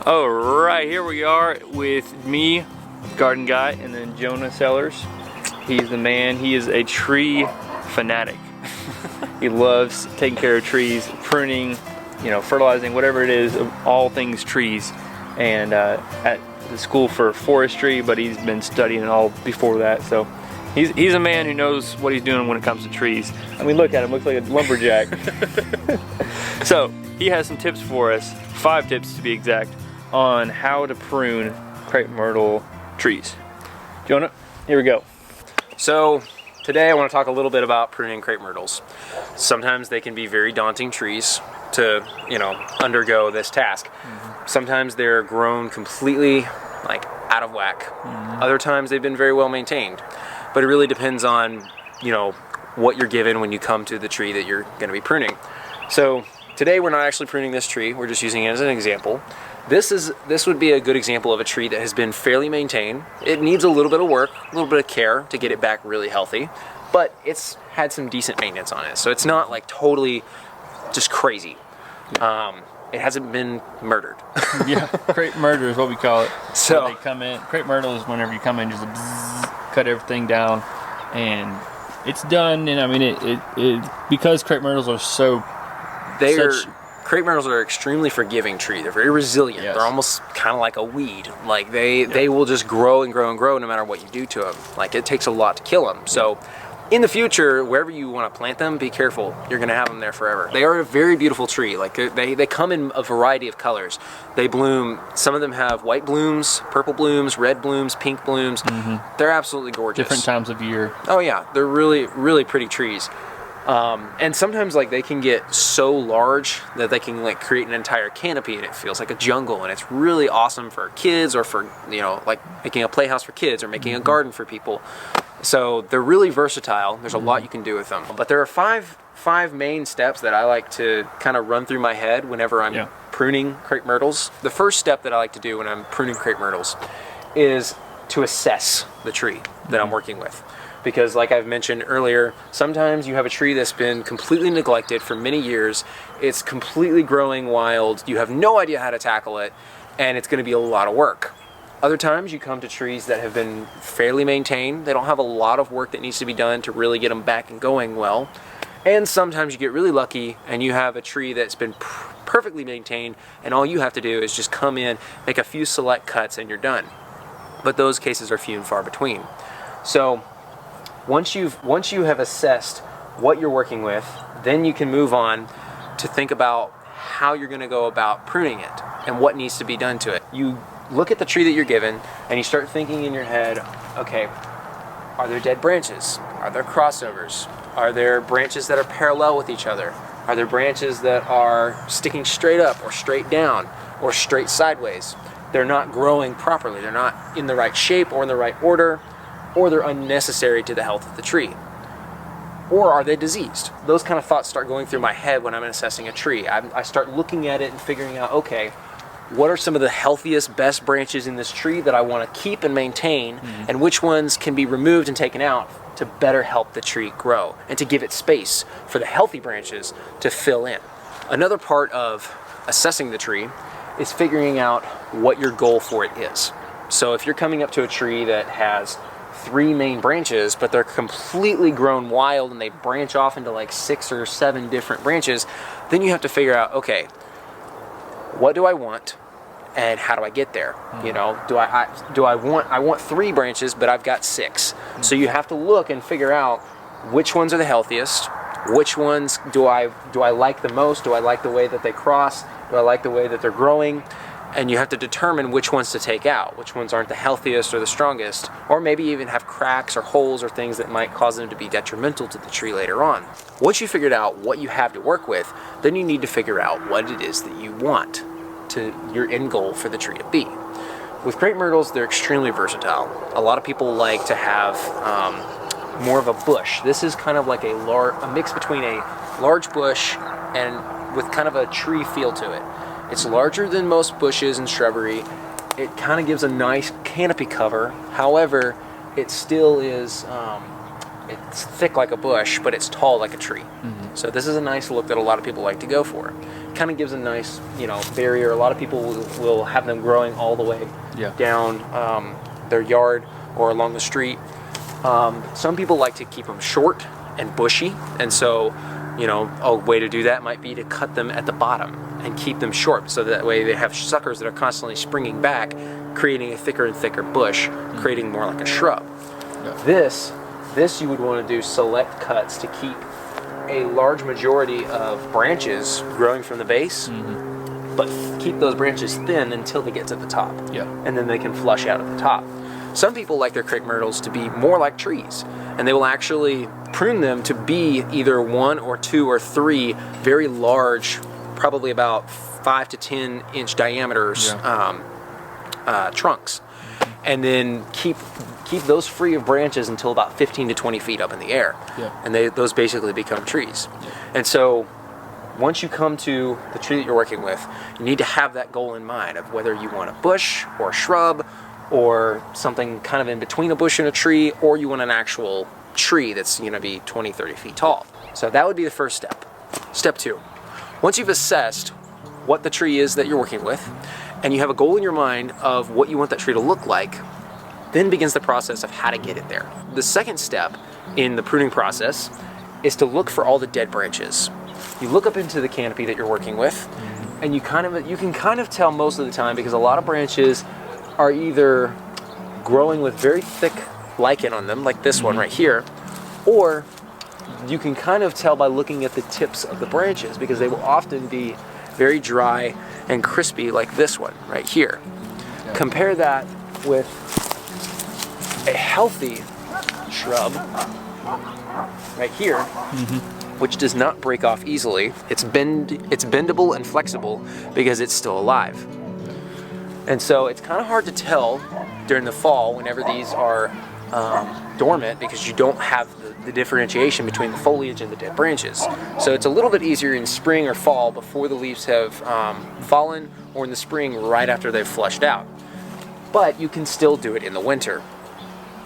All right, here we are with me, Gardenguy, and then Jonah Sellers. He's the man. He is a tree fanatic. He loves taking care of trees, pruning, you know, fertilizing, whatever it is, all things trees. And at the school for forestry, but he's been studying it all before that. So he's a man who knows what he's doing when it comes to trees. I mean, look at him, looks like a lumberjack. So he has some tips for us, 5 tips to be exact, on how to prune crepe myrtle trees. Jonah, here we go. So today I want to talk a little bit about pruning crepe myrtles. Sometimes they can be very daunting trees to, you know, undergo this task. Sometimes they're grown completely like out of whack. Other times they've been very well maintained. But it really depends on, you know, what you're given when you come to the tree that you're going to be pruning. So today we're not actually pruning this tree, we're just using it as an example. This would be a good example of a tree that has been fairly maintained. It needs a little bit of work, a little bit of care to get it back really healthy, but it's had some decent maintenance on it. So it's not like totally just crazy. It hasn't been murdered. Yeah, crepe murder is what we call it. So they come in, crepe myrtle is whenever you come in, just cut everything down, and it's done. And I mean, it because crepe myrtles are so crepe myrtles are an extremely forgiving tree. They're very resilient. Yes. They're almost kind of like a weed. Like they will just grow and grow and grow no matter what you do to them. Like it takes a lot to kill them. So in the future, wherever you want to plant them, be careful. You're going to have them there forever. They are a very beautiful tree. Like they come in a variety of colors. They bloom. Some of them have white blooms, purple blooms, red blooms, pink blooms. They're absolutely gorgeous. different times of year. Oh yeah, they're really, really pretty trees. And sometimes like they can get so large that they can like create an entire canopy and it feels like a jungle, and it's really awesome for kids or for, you know, like making a playhouse for kids or making a garden for people. So they're really versatile. There's a lot you can do with them. But there are five main steps that I like to kind of run through my head whenever I'm pruning crepe myrtles. The first step that I like to do when I'm pruning crepe myrtles is to assess the tree that I'm working with. Because like I've mentioned earlier, sometimes you have a tree that's been completely neglected for many years. It's completely growing wild. You have no idea how to tackle it, and it's going to be a lot of work. Other times you come to trees that have been fairly maintained. They don't have a lot of work that needs to be done to really get them back and going well. And sometimes you get really lucky and you have a tree that's been perfectly maintained, and all you have to do is just come in, make a few select cuts, and you're done. But those cases are few and far between. So once you have assessed what you're working with, then you can move on to think about how you're going to go about pruning it and what needs to be done to it. You look at the tree that you're given and you start thinking in your head, okay, are there dead branches? Are there crossovers? Are there branches that are parallel with each other? Are there branches that are sticking straight up or straight down or straight sideways? They're not growing properly. They're not in the right shape or in the right order, or they're unnecessary to the health of the tree. Or are they diseased? Those kind of thoughts start going through my head when I'm assessing a tree. I start looking at it and figuring out, okay, what are some of the healthiest, best branches in this tree that I want to keep and maintain, and which ones can be removed and taken out to better help the tree grow and to give it space for the healthy branches to fill in. Another part of assessing the tree is figuring out what your goal for it is. So if you're coming up to a tree that has 3 main branches, but they're completely grown wild and they branch off into like 6 or 7 different branches, then you have to figure out, okay, what do I want and how do I get there? You know, I want 3 branches, but I've got 6. So you have to look and figure out which ones are the healthiest, which ones do I like the most, do I like the way that they cross, do I like the way that they're growing? And you have to determine which ones to take out, which ones aren't the healthiest or the strongest, or maybe even have cracks or holes or things that might cause them to be detrimental to the tree later on. Once you figured out what you have to work with, then you need to figure out what it is that you want to your end goal for the tree to be. With crepe myrtles, they're extremely versatile. A lot of people like to have more of a bush. This is kind of like a mix between a large bush and with kind of a tree feel to it. It's larger than most bushes and shrubbery. It kind of gives a nice canopy cover. However, it still is, it's thick like a bush, but it's tall like a tree. So this is a nice look that a lot of people like to go for. kind of gives a nice, barrier. A lot of people will have them growing all the way down their yard or along the street. Some people like to keep them short and bushy, and so a way to do that might be to cut them at the bottom and keep them short, so that way they have suckers that are constantly springing back, creating a thicker and thicker bush, creating more like a shrub. This you would want to do select cuts to keep a large majority of branches growing from the base, but keep those branches thin until they get to the top, and then they can flush out at the top. Some people like their crepe myrtles to be more like trees, and they will actually prune them to be either 1 or 2 or 3 very large, probably about 5 to 10 inch diameters trunks, and then keep those free of branches until about 15 to 20 feet up in the air, and those basically become trees. And so once you come to the tree that you're working with, you need to have that goal in mind of whether you want a bush or a shrub or something kind of in between a bush and a tree, or you want an actual tree that's going to be 20, 30 feet tall. So that would be the first step. Step 2, once you've assessed what the tree is that you're working with, and you have a goal in your mind of what you want that tree to look like, then begins the process of how to get it there. The second step in the pruning process is to look for all the dead branches. You look up into the canopy that you're working with, and you can kind of tell most of the time, because a lot of branches are either growing with very thick lichen on them, like this one right here, or you can kind of tell by looking at the tips of the branches, because they will often be very dry and crispy, like this one right here. Compare that with a healthy shrub right here, which does not break off easily. It's bendable and flexible because it's still alive. And so it's kind of hard to tell during the fall whenever these are dormant, because you don't have the differentiation between the foliage and the dead branches. So it's a little bit easier in spring or fall before the leaves have fallen, or in the spring right after they've flushed out. But you can still do it in the winter.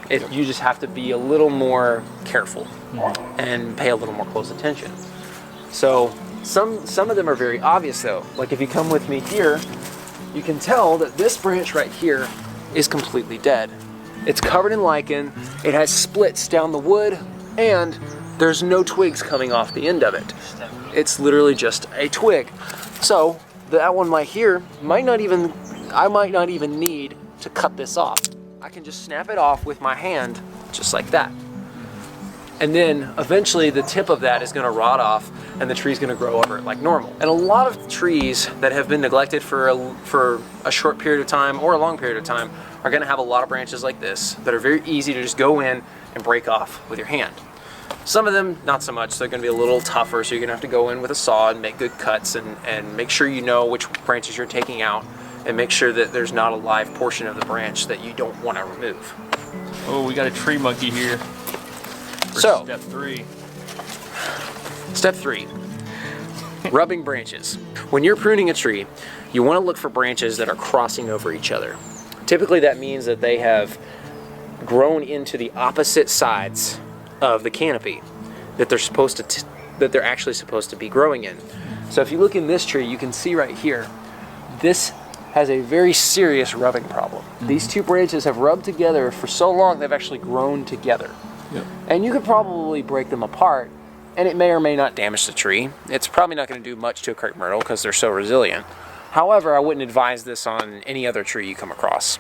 You just have to be a little more careful and pay a little more close attention. So some of them are very obvious though. Like if you come with me here, you can tell that this branch right here is completely dead. It's covered in lichen, it has splits down the wood, and there's no twigs coming off the end of it. It's literally just a twig. So that one right here I might not even need to cut this off. I can just snap it off with my hand, just like that. And then eventually the tip of that is going to rot off, and the tree's going to grow over it like normal. And a lot of trees that have been neglected for a short period of time or a long period of time are going to have a lot of branches like this that are very easy to just go in and break off with your hand. Some of them, not so much. They're going to be a little tougher, so you're going to have to go in with a saw and make good cuts and make sure you know which branches you're taking out, and make sure that there's not a live portion of the branch that you don't want to remove. Oh, we got a tree monkey here. So, step 3. Step 3, rubbing branches. When you're pruning a tree, you want to look for branches that are crossing over each other. Typically that means that they have grown into the opposite sides of the canopy that they're actually supposed to be growing in. So if you look in this tree, you can see right here, this has a very serious rubbing problem. These two branches have rubbed together for so long they've actually grown together. And you could probably break them apart, and it may or may not damage the tree. It's probably not going to do much to a crepe myrtle because they're so resilient. However, I wouldn't advise this on any other tree you come across,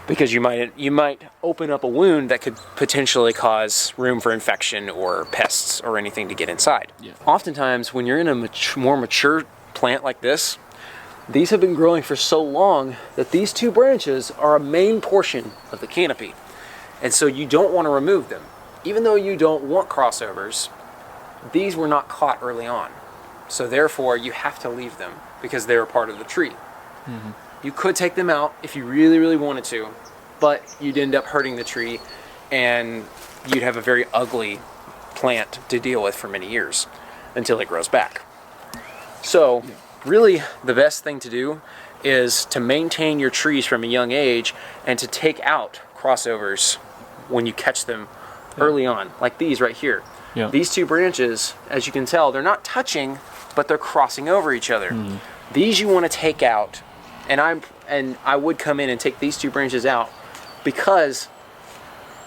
because you might open up a wound that could potentially cause room for infection or pests or anything to get inside. Oftentimes, when you're in a more mature plant like this, these have been growing for so long that these two branches are a main portion of the canopy. And so you don't want to remove them. Even though you don't want crossovers, these were not caught early on. So therefore, you have to leave them because they were part of the tree. You could take them out if you really, really wanted to, but you'd end up hurting the tree, and you'd have a very ugly plant to deal with for many years until it grows back. So really, the best thing to do is to maintain your trees from a young age and to take out crossovers when you catch them early on, like these right here. These two branches, as you can tell, they're not touching, but they're crossing over each other. These you want to take out, and I would come in and take these 2 branches out because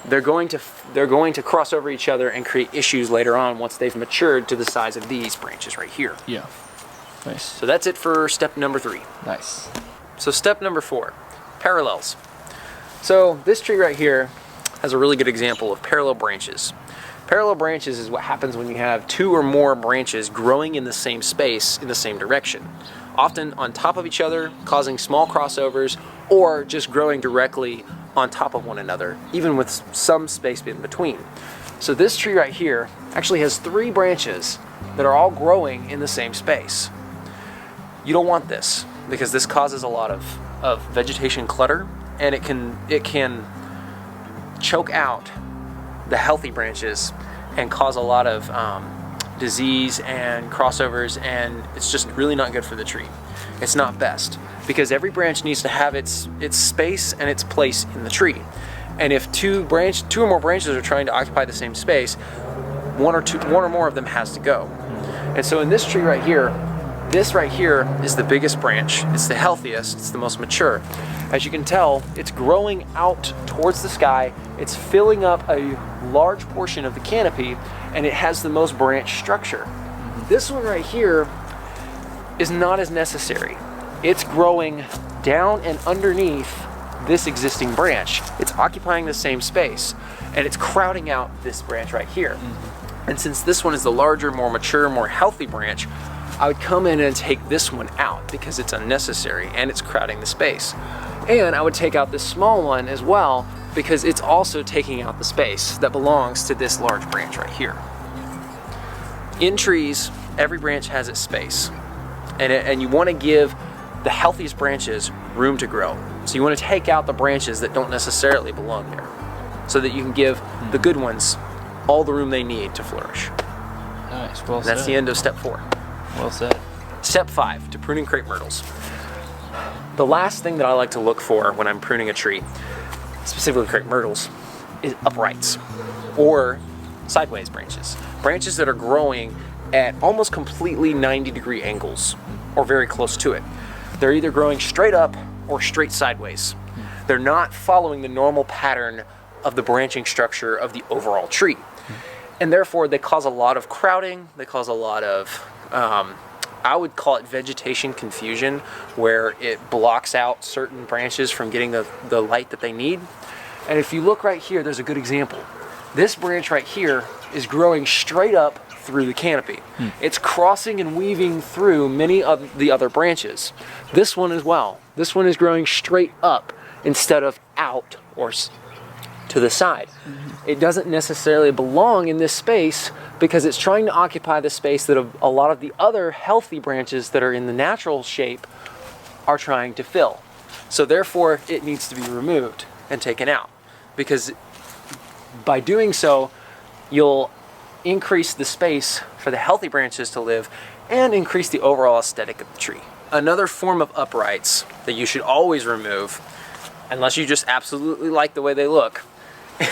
they're going to cross over each other and create issues later on once they've matured to the size of these branches right here. Yeah. Nice. So that's it for step number 3. Nice. So step number 4, parallels. So this tree right here has a really good example of parallel branches. Parallel branches is what happens when you have 2 or more branches growing in the same space in the same direction, often on top of each other, causing small crossovers, or just growing directly on top of one another, even with some space in between. So this tree right here actually has 3 branches that are all growing in the same space. You don't want this because this causes a lot of vegetation clutter, and it can choke out the healthy branches and cause a lot of disease and crossovers, and it's just really not good for the tree. It's not best because every branch needs to have its space and its place in the tree. And if 2 or more branches are trying to occupy the same space, one or more of them has to go. And so in this tree right here, this right here is the biggest branch. It's the healthiest, it's the most mature. As you can tell, it's growing out towards the sky. It's filling up a large portion of the canopy, and it has the most branch structure. This one right here is not as necessary. It's growing down and underneath this existing branch. It's occupying the same space, and it's crowding out this branch right here. And since this one is the larger, more mature, more healthy branch, I would come in and take this one out because it's unnecessary and it's crowding the space. And I would take out this small one as well because it's also taking out the space that belongs to this large branch right here. In trees, every branch has its space, and you want to give the healthiest branches room to grow. So you want to take out the branches that don't necessarily belong there so that you can give the good ones all the room they need to flourish. Nice, well And that's said. the end of step 4. Well said. Step 5, to pruning crepe myrtles. The last thing that I like to look for when I'm pruning a tree, specifically crepe myrtles, is uprights or sideways branches. Branches that are growing at almost completely 90-degree angles or very close to it. They're either growing straight up or straight sideways. They're not following the normal pattern of the branching structure of the overall tree. And therefore they cause a lot of crowding, they cause a lot of I would call it vegetation confusion, where it blocks out certain branches from getting the light that they need. And if you look right here, there's a good example. This branch right here is growing straight up through the canopy. It's crossing and weaving through many of the other branches. This one as well. This one is growing straight up instead of out or to the side. It doesn't necessarily belong in this space because it's trying to occupy the space that a lot of the other healthy branches that are in the natural shape are trying to fill. So therefore it needs to be removed and taken out, because by doing so you'll increase the space for the healthy branches to live and increase the overall aesthetic of the tree. Another form of uprights that you should always remove, unless you just absolutely like the way they look,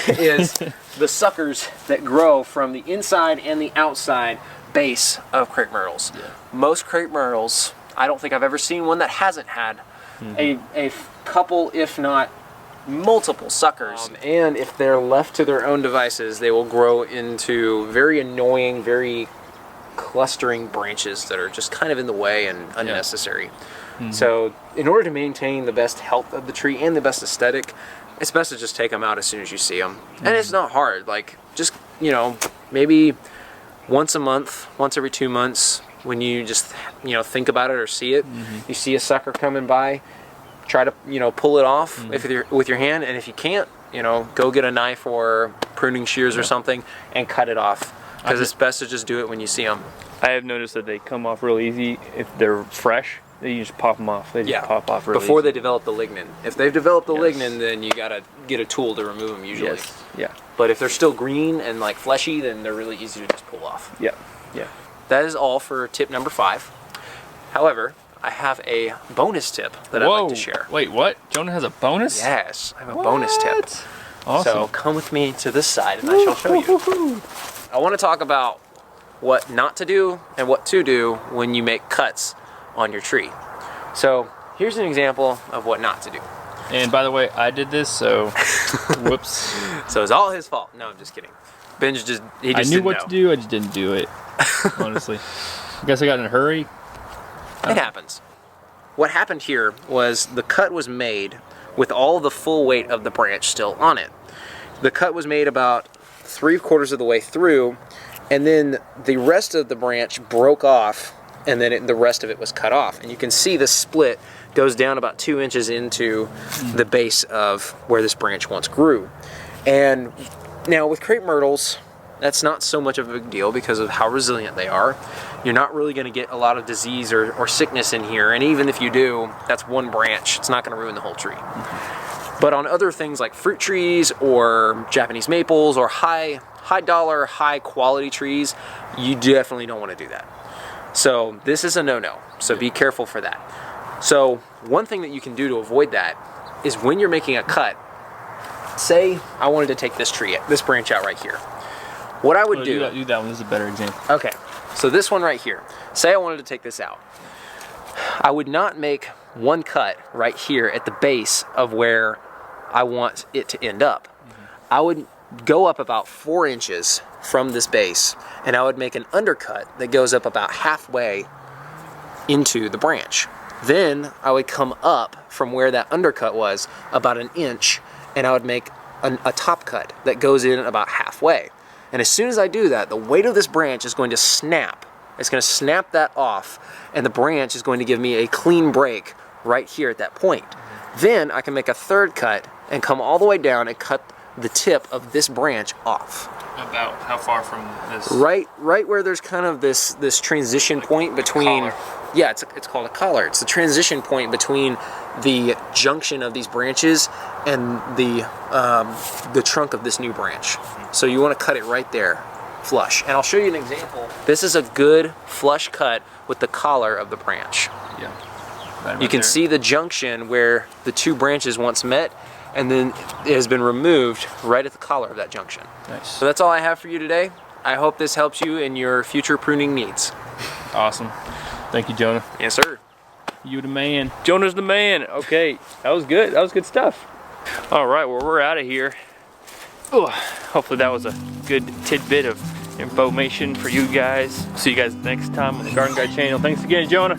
is the suckers that grow from the inside and the outside base of crepe myrtles. Yeah. Most crepe myrtles, I don't think I've ever seen one that hasn't had a couple, if not multiple suckers. And if they're left to their own devices, they will grow into very annoying, very clustering branches that are just kind of in the way and unnecessary. So in order to maintain the best health of the tree and the best aesthetic, it's best to just take them out as soon as you see them. And it's not hard. Like, just, maybe once a month, once every 2 months, when you just, think about it or see it, you see a sucker coming by, try to, pull it off with your hand. And if you can't, go get a knife or pruning shears or something and cut it off. Because it's best to just do it when you see them. I have noticed that they come off real easy if they're fresh. You just pop them off. They just pop off really before easy. they develop the lignin. If they've developed the lignin, then you gotta get a tool to remove them usually. Yes. Yeah. But if they're still green and like fleshy, then they're really easy to just pull off. Yeah. Yeah. That is all for tip number 5. However, I have a bonus tip that I'd like to share. Wait, what? Jonah has a bonus? Yes, I have a bonus tip. Awesome. So come with me to this side and I shall show you. I want to talk about what not to do and what to do when you make cuts on your tree. So here's an example of what not to do. And by the way, I did this, so whoops. So it's all his fault. No, I'm just kidding. Benj just I knew what to do, I just didn't do it, honestly. I guess I got in a hurry. It happens. What happened here was the cut was made with all the full weight of the branch still on it. The cut was made about 3/4 of the way through, and then the rest of the branch broke off, and then the rest of it was cut off. And you can see the split goes down about 2 inches into the base of where this branch once grew. And now with crepe myrtles, that's not so much of a big deal because of how resilient they are. You're not really going to get a lot of disease or sickness in here, and even if you do, that's one branch. It's not going to ruin the whole tree. But on other things like fruit trees or Japanese maples or high dollar, high quality trees, you definitely don't want to do that. So this is a no-no, so be careful for that. So one thing that you can do to avoid that is when you're making a cut, say I wanted to take this branch out right here. What I would do that one, this is a better example. Okay, so this one right here, say I wanted to take this out. I would not make one cut right here at the base of where I want it to end up. I would go up about 4 inches from this base, and I would make an undercut that goes up about halfway into the branch. Then I would come up from where that undercut was about 1 inch, and I would make a top cut that goes in about halfway. And as soon as I do that, the weight of this branch is going to snap. It's going to snap that off, and the branch is going to give me a clean break right here at that point. Then I can make a third cut and come all the way down and cut the tip of this branch off. About how far from this? Right where there's kind of this transition point between. Yeah, it's called a collar. It's the transition point between the junction of these branches and the trunk of this new branch. So you want to cut it right there, flush. And I'll show you an example. This is a good flush cut with the collar of the branch. Yeah. You can see the junction where the two branches once met, and then it has been removed right at the collar of that junction. Nice. So that's all I have for you today. I hope this helps you in your future pruning needs. Awesome. Thank you, Jonah. Yes, sir. You the man. Jonah's the man. Okay, that was good. That was good stuff. All right, well, we're out of here. Ooh, hopefully that was a good tidbit of information for you guys. See you guys next time on the Gardenguy channel. Thanks again, Jonah.